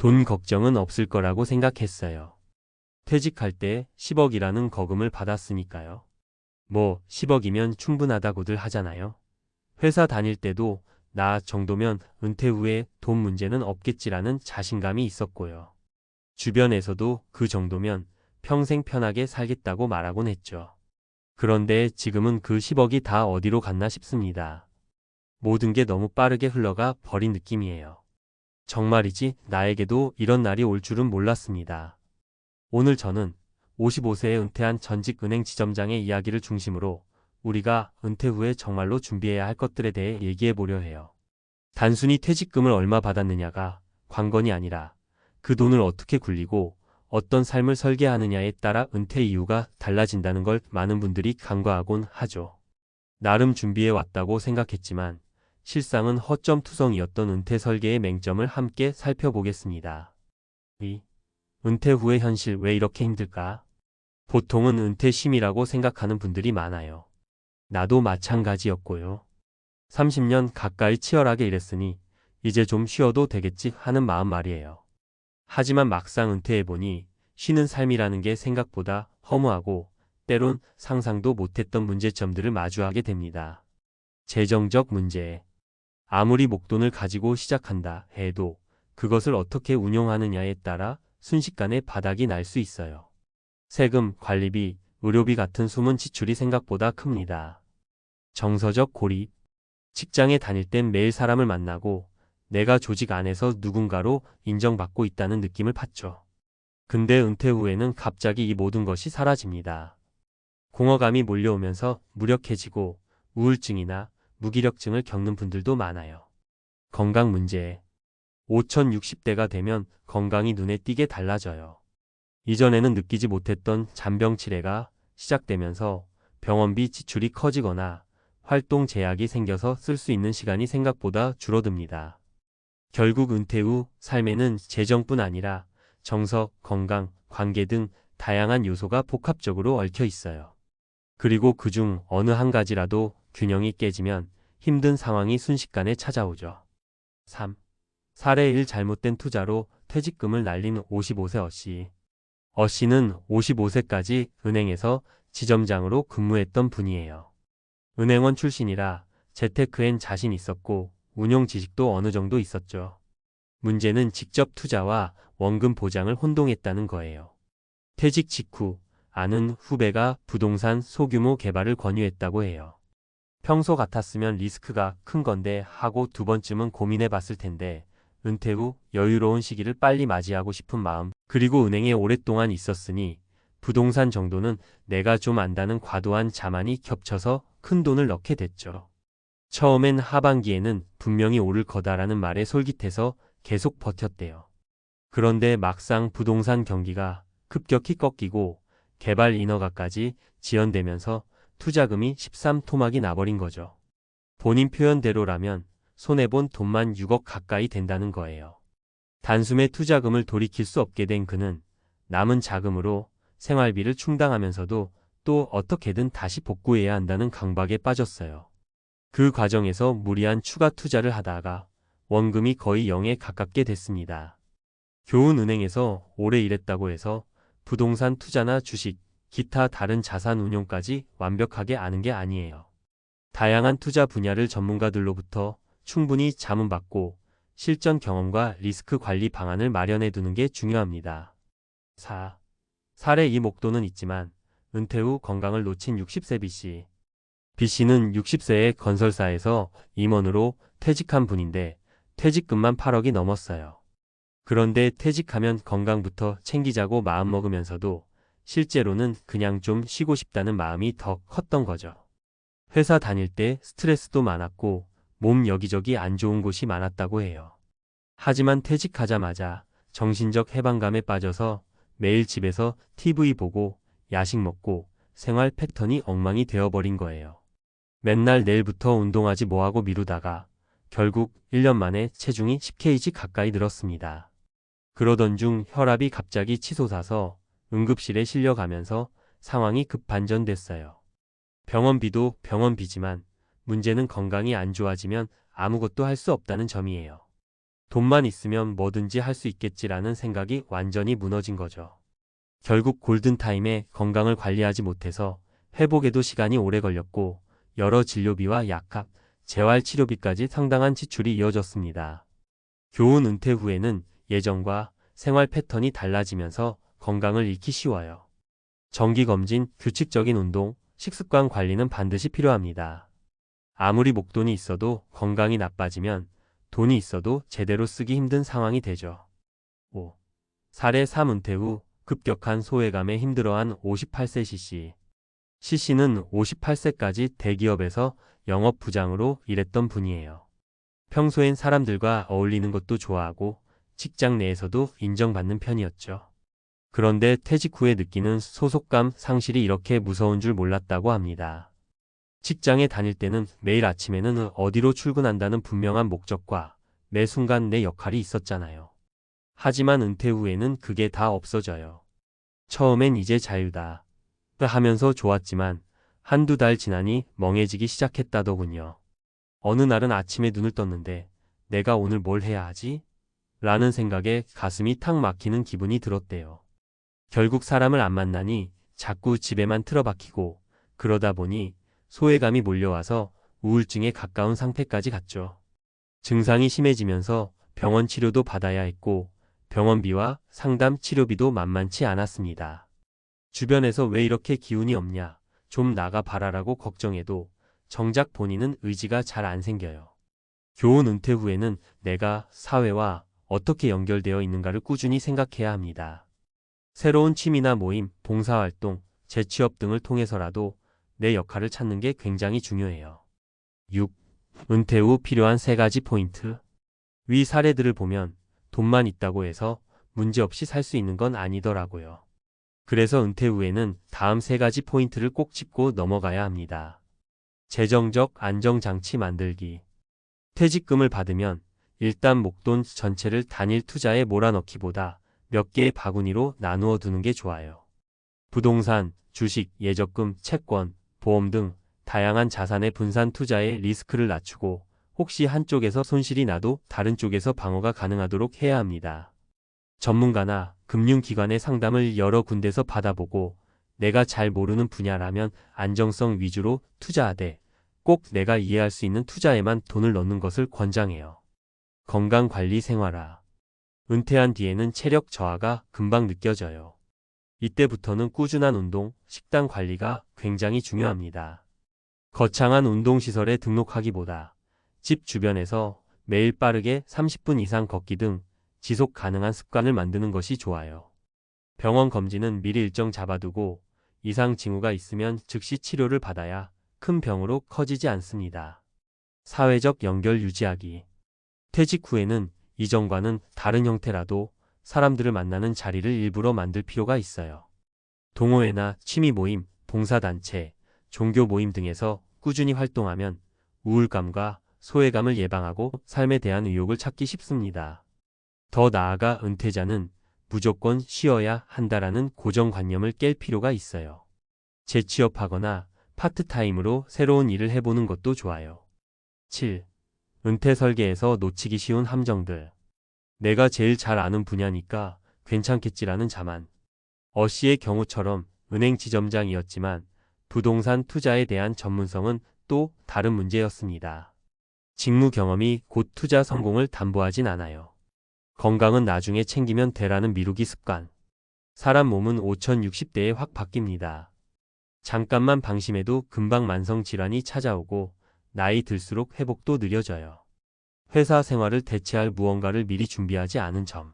돈 걱정은 없을 거라고 생각했어요. 퇴직할 때 10억이라는 거금을 받았으니까요. 뭐 10억이면 충분하다고들 하잖아요. 회사 다닐 때도 나 정도면 은퇴 후에 돈 문제는 없겠지라는 자신감이 있었고요. 주변에서도 그 정도면 평생 편하게 살겠다고 말하곤 했죠. 그런데 지금은 그 10억이 다 어디로 갔나 싶습니다. 모든 게 너무 빠르게 흘러가 버린 느낌이에요. 정말이지 나에게도 이런 날이 올 줄은 몰랐습니다. 오늘 저는 55세에 은퇴한 전직 은행 지점장의 이야기를 중심으로 우리가 은퇴 후에 정말로 준비해야 할 것들에 대해 얘기해 보려 해요. 단순히 퇴직금을 얼마 받았느냐가 관건이 아니라 그 돈을 어떻게 굴리고 어떤 삶을 설계하느냐에 따라 은퇴 이유가 달라진다는 걸 많은 분들이 간과하곤 하죠. 나름 준비해 왔다고 생각했지만 실상은 허점투성이었던 은퇴 설계의 맹점을 함께 살펴보겠습니다. 은퇴 후의 현실 왜 이렇게 힘들까? 보통은 은퇴 쉼이라고 생각하는 분들이 많아요. 나도 마찬가지였고요. 30년 가까이 치열하게 일했으니 이제 좀 쉬어도 되겠지 하는 마음 말이에요. 하지만 막상 은퇴해보니 쉬는 삶이라는 게 생각보다 허무하고 때론 상상도 못했던 문제점들을 마주하게 됩니다. 재정적 문제. 아무리 목돈을 가지고 시작한다 해도 그것을 어떻게 운용하느냐에 따라 순식간에 바닥이 날 수 있어요. 세금, 관리비, 의료비 같은 숨은 지출이 생각보다 큽니다. 정서적 고립. 직장에 다닐 땐 매일 사람을 만나고 내가 조직 안에서 누군가로 인정받고 있다는 느낌을 받죠. 근데 은퇴 후에는 갑자기 이 모든 것이 사라집니다. 공허감이 몰려오면서 무력해지고 우울증이나 무기력증을 겪는 분들도 많아요. 건강 문제. 5060대가 되면 건강이 눈에 띄게 달라져요. 이전에는 느끼지 못했던 잔병치레가 시작되면서 병원비 지출이 커지거나 활동 제약이 생겨서 쓸 수 있는 시간이 생각보다 줄어듭니다. 결국 은퇴 후 삶에는 재정뿐 아니라 정서, 건강, 관계 등 다양한 요소가 복합적으로 얽혀 있어요. 그리고 그중 어느 한 가지라도 균형이 깨지면 힘든 상황이 순식간에 찾아오죠. 3. 사례 1 잘못된 투자로 퇴직금을 날린 55세 어씨. 어씨는 55세까지 은행에서 지점장으로 근무했던 분이에요. 은행원 출신이라 재테크엔 자신 있었고 운용 지식도 어느 정도 있었죠. 문제는 직접 투자와 원금 보장을 혼동했다는 거예요. 퇴직 직후 아는 후배가 부동산 소규모 개발을 권유했다고 해요. 평소 같았으면 리스크가 큰 건데 하고 두 번쯤은 고민해 봤을 텐데 은퇴 후 여유로운 시기를 빨리 맞이하고 싶은 마음, 그리고 은행에 오랫동안 있었으니 부동산 정도는 내가 좀 안다는 과도한 자만이 겹쳐서 큰 돈을 넣게 됐죠. 처음엔 하반기에는 분명히 오를 거다라는 말에 솔깃해서 계속 버텼대요. 그런데 막상 부동산 경기가 급격히 꺾이고 개발 인허가까지 지연되면서 투자금이 13토막이 나버린 거죠. 본인 표현대로라면 손해본 돈만 6억 가까이 된다는 거예요. 단숨에 투자금을 돌이킬 수 없게 된 그는 남은 자금으로 생활비를 충당하면서도 또 어떻게든 다시 복구해야 한다는 강박에 빠졌어요. 그 과정에서 무리한 추가 투자를 하다가 원금이 거의 0에 가깝게 됐습니다. 교훈은행에서 오래 일했다고 해서 부동산 투자나 주식, 기타 다른 자산 운용까지 완벽하게 아는 게 아니에요. 다양한 투자 분야를 전문가들로부터 충분히 자문받고 실전 경험과 리스크 관리 방안을 마련해 두는 게 중요합니다. 4. 사례 이 목돈은 있지만 은퇴 후 건강을 놓친 60세 B씨. B씨는 60세에 건설사에서 임원으로 퇴직한 분인데 퇴직금만 8억이 넘었어요. 그런데 퇴직하면 건강부터 챙기자고 마음먹으면서도 실제로는 그냥 좀 쉬고 싶다는 마음이 더 컸던 거죠. 회사 다닐 때 스트레스도 많았고 몸 여기저기 안 좋은 곳이 많았다고 해요. 하지만 퇴직하자마자 정신적 해방감에 빠져서 매일 집에서 TV 보고 야식 먹고 생활 패턴이 엉망이 되어버린 거예요. 맨날 내일부터 운동하지 뭐하고 미루다가 결국 1년 만에 체중이 10kg 가까이 늘었습니다. 그러던 중 혈압이 갑자기 치솟아서 응급실에 실려가면서 상황이 급반전됐어요. 병원비도 병원비지만 문제는 건강이 안 좋아지면 아무것도 할 수 없다는 점이에요. 돈만 있으면 뭐든지 할 수 있겠지라는 생각이 완전히 무너진 거죠. 결국 골든타임에 건강을 관리하지 못해서 회복에도 시간이 오래 걸렸고 여러 진료비와 약값, 재활치료비까지 상당한 지출이 이어졌습니다. 교훈 은퇴 후에는 예전과 생활 패턴이 달라지면서 건강을 잃기 쉬워요. 정기검진, 규칙적인 운동, 식습관 관리는 반드시 필요합니다. 아무리 목돈이 있어도 건강이 나빠지면 돈이 있어도 제대로 쓰기 힘든 상황이 되죠. 5. 사례 3 은퇴 후 급격한 소외감에 힘들어한 58세 C씨. C씨는 58세까지 대기업에서 영업부장으로 일했던 분이에요. 평소엔 사람들과 어울리는 것도 좋아하고 직장 내에서도 인정받는 편이었죠. 그런데 퇴직 후에 느끼는 소속감 상실이 이렇게 무서운 줄 몰랐다고 합니다. 직장에 다닐 때는 매일 아침에는 어디로 출근한다는 분명한 목적과 매 순간 내 역할이 있었잖아요. 하지만 은퇴 후에는 그게 다 없어져요. 처음엔 이제 자유다 하면서 좋았지만 한두 달 지나니 멍해지기 시작했다더군요. 어느 날은 아침에 눈을 떴는데 내가 오늘 뭘 해야 하지? 라는 생각에 가슴이 탁 막히는 기분이 들었대요. 결국 사람을 안 만나니 자꾸 집에만 틀어박히고 그러다 보니 소외감이 몰려와서 우울증에 가까운 상태까지 갔죠. 증상이 심해지면서 병원 치료도 받아야 했고 병원비와 상담 치료비도 만만치 않았습니다. 주변에서 왜 이렇게 기운이 없냐, 좀 나가 봐라라고 걱정해도 정작 본인은 의지가 잘 안 생겨요. 교훈 은퇴 후에는 내가 사회와 어떻게 연결되어 있는가를 꾸준히 생각해야 합니다. 새로운 취미나 모임, 봉사활동, 재취업 등을 통해서라도 내 역할을 찾는 게 굉장히 중요해요. 6. 은퇴 후 필요한 3가지 포인트. 위 사례들을 보면 돈만 있다고 해서 문제없이 살 수 있는 건 아니더라고요. 그래서 은퇴 후에는 다음 3가지 포인트를 꼭 짚고 넘어가야 합니다. 재정적 안정장치 만들기. 퇴직금을 받으면 일단 목돈 전체를 단일 투자에 몰아넣기보다 몇 개의 바구니로 나누어 두는 게 좋아요. 부동산, 주식, 예적금, 채권, 보험 등 다양한 자산의 분산 투자에 리스크를 낮추고 혹시 한쪽에서 손실이 나도 다른 쪽에서 방어가 가능하도록 해야 합니다. 전문가나 금융기관의 상담을 여러 군데서 받아보고 내가 잘 모르는 분야라면 안정성 위주로 투자하되 꼭 내가 이해할 수 있는 투자에만 돈을 넣는 것을 권장해요. 건강관리 생활화. 은퇴한 뒤에는 체력 저하가 금방 느껴져요. 이때부터는 꾸준한 운동, 식단 관리가 굉장히 중요합니다. 거창한 운동시설에 등록하기보다 집 주변에서 매일 빠르게 30분 이상 걷기 등 지속 가능한 습관을 만드는 것이 좋아요. 병원 검진은 미리 일정 잡아두고 이상 징후가 있으면 즉시 치료를 받아야 큰 병으로 커지지 않습니다. 사회적 연결 유지하기. 퇴직 후에는 이전과는 다른 형태라도 사람들을 만나는 자리를 일부러 만들 필요가 있어요. 동호회나 취미 모임, 봉사단체, 종교 모임 등에서 꾸준히 활동하면 우울감과 소외감을 예방하고 삶에 대한 의욕을 찾기 쉽습니다. 더 나아가 은퇴자는 무조건 쉬어야 한다라는 고정관념을 깰 필요가 있어요. 재취업하거나 파트타임으로 새로운 일을 해보는 것도 좋아요. 7. 은퇴 설계에서 놓치기 쉬운 함정들. 내가 제일 잘 아는 분야니까 괜찮겠지라는 자만. 어씨의 경우처럼 은행 지점장이었지만 부동산 투자에 대한 전문성은 또 다른 문제였습니다. 직무 경험이 곧 투자 성공을 담보하진 않아요. 건강은 나중에 챙기면 되라는 미루기 습관. 사람 몸은 5060대에 확 바뀝니다. 잠깐만 방심해도 금방 만성 질환이 찾아오고 나이 들수록 회복도 느려져요. 회사 생활을 대체할 무언가를 미리 준비하지 않은 점.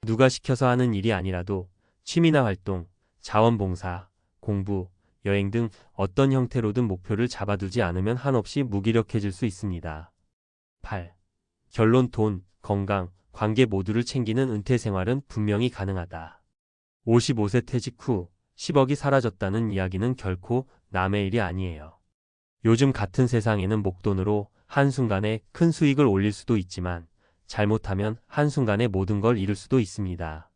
누가 시켜서 하는 일이 아니라도 취미나 활동, 자원봉사, 공부, 여행 등 어떤 형태로든 목표를 잡아두지 않으면 한없이 무기력해질 수 있습니다. 8. 결론 돈, 건강, 관계 모두를 챙기는 은퇴 생활은 분명히 가능하다. 55세 퇴직 후 10억이 사라졌다는 이야기는 결코 남의 일이 아니에요. 요즘 같은 세상에는 목돈으로 한순간에 큰 수익을 올릴 수도 있지만 잘못하면 한순간에 모든 걸 잃을 수도 있습니다.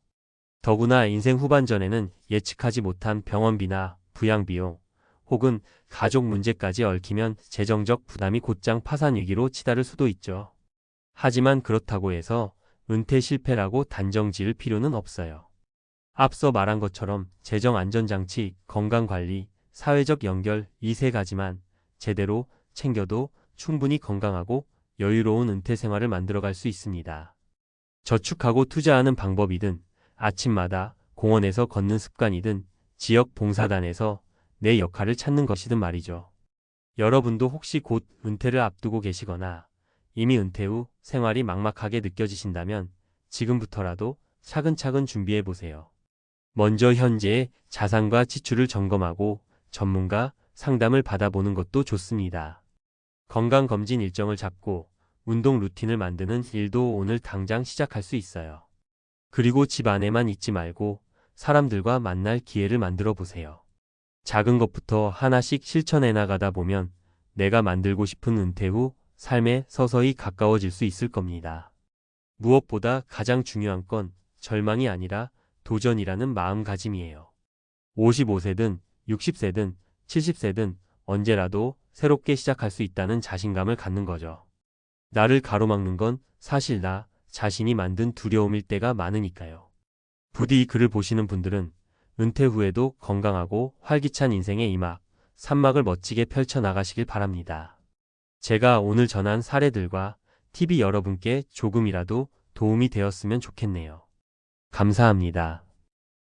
더구나 인생 후반전에는 예측하지 못한 병원비나 부양비용 혹은 가족 문제까지 얽히면 재정적 부담이 곧장 파산 위기로 치달을 수도 있죠. 하지만 그렇다고 해서 은퇴 실패라고 단정 지을 필요는 없어요. 앞서 말한 것처럼 재정 안전장치, 건강관리, 사회적 연결 이 세 가지만 제대로 챙겨도 충분히 건강하고 여유로운 은퇴 생활을 만들어갈 수 있습니다. 저축하고 투자하는 방법이든 아침마다 공원에서 걷는 습관이든 지역 봉사단에서 내 역할을 찾는 것이든 말이죠. 여러분도 혹시 곧 은퇴를 앞두고 계시거나 이미 은퇴 후 생활이 막막하게 느껴지신다면 지금부터라도 차근차근 준비해 보세요. 먼저 현재의 자산과 지출을 점검하고 전문가 상담을 받아보는 것도 좋습니다. 건강검진 일정을 잡고 운동 루틴을 만드는 일도 오늘 당장 시작할 수 있어요. 그리고 집 안에만 있지 말고 사람들과 만날 기회를 만들어 보세요. 작은 것부터 하나씩 실천해 나가다 보면 내가 만들고 싶은 은퇴 후 삶에 서서히 가까워질 수 있을 겁니다. 무엇보다 가장 중요한 건 절망이 아니라 도전이라는 마음가짐이에요. 55세든 60세든 70세든 언제라도 새롭게 시작할 수 있다는 자신감을 갖는 거죠. 나를 가로막는 건 사실 나 자신이 만든 두려움일 때가 많으니까요. 부디 이 글을 보시는 분들은 은퇴 후에도 건강하고 활기찬 인생의 이막, 산막을 멋지게 펼쳐나가시길 바랍니다. 제가 오늘 전한 사례들과 팁이 여러분께 조금이라도 도움이 되었으면 좋겠네요. 감사합니다.